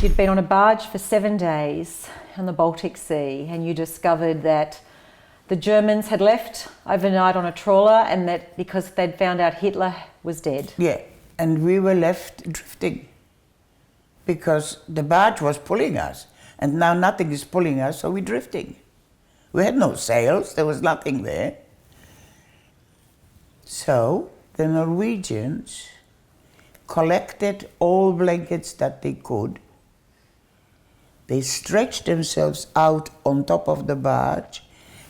You'd been on a barge for 7 days on the Baltic Sea, and you discovered that the Germans had left overnight on a trawler, and that because they'd found out Hitler was dead. Yeah, and we were left drifting because the barge was pulling us, and now nothing is pulling us, so we're drifting. We had no sails, there was nothing there. So the Norwegians collected all blankets that they could. They stretched themselves out on top of the barge,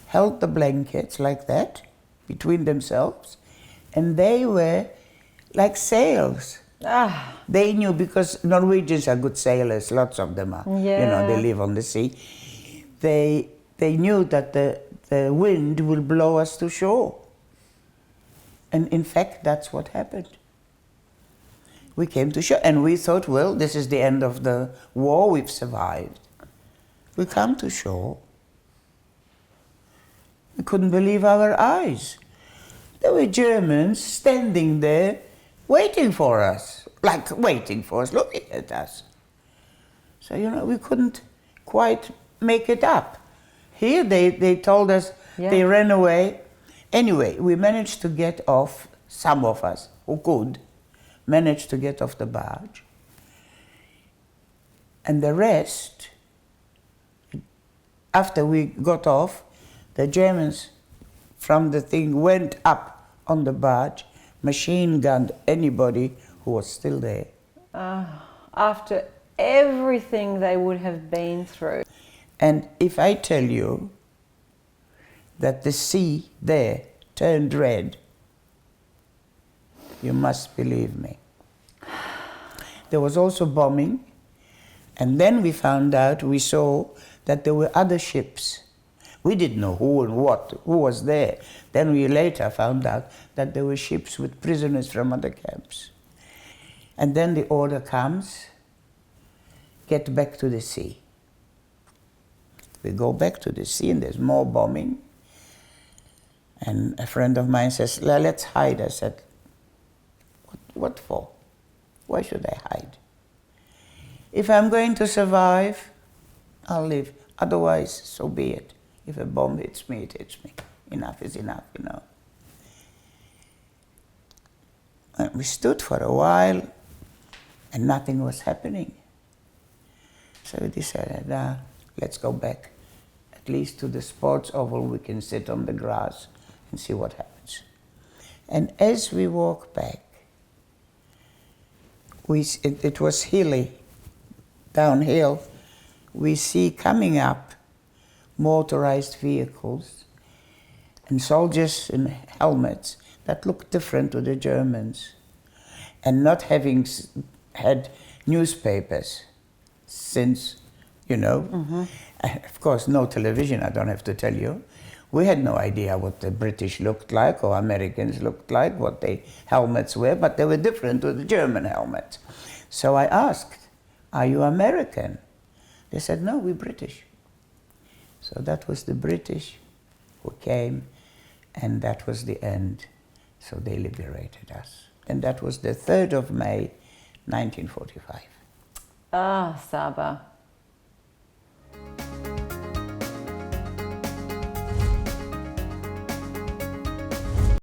held the blankets like that between themselves, and they were like sails. They knew, because Norwegians are good sailors, lots of them are. Yeah. You know, they live on the sea. They knew that the wind will blow us to shore. And in fact, that's what happened. We came to shore and we thought, well, this is the end of the war, we've survived. We come to shore. We couldn't believe our eyes. There were Germans standing there waiting for us, looking at us. So, you know, we couldn't quite make it up. Here they told us, they ran away. Anyway, we managed to get off, some of us who could, managed to get off the barge. And the rest, after we got off, the Germans from the thing went up on the barge, machine gunned anybody who was still there. After everything they would have been through. And if I tell you that the sea there turned red, you must believe me. There was also bombing, and then we found out, we saw that there were other ships. We didn't know who and what, who was there. Then we later found out that there were ships with prisoners from other camps. And then the order comes, get back to the sea. We go back to the sea and there's more bombing. And a friend of mine says, let's hide. I said, what for? Why should I hide? If I'm going to survive, I'll live. Otherwise, so be it. If a bomb hits me, it hits me. Enough is enough, you know. And we stood for a while and nothing was happening. So we decided, let's go back. At least to the sports oval, we can sit on the grass and see what happens. And as we walk back, it was hilly, downhill. We see coming up motorized vehicles and soldiers in helmets that look different to the Germans, and not having had newspapers since, you know, of course no television, I don't have to tell you. We had no idea what the British looked like or Americans looked like, what their helmets were, but they were different to the German helmets. So I asked, are you American? They said, no, we're British. So that was the British who came, and that was the end. So they liberated us. And that was the 3rd of May, 1945. Ah, Saba.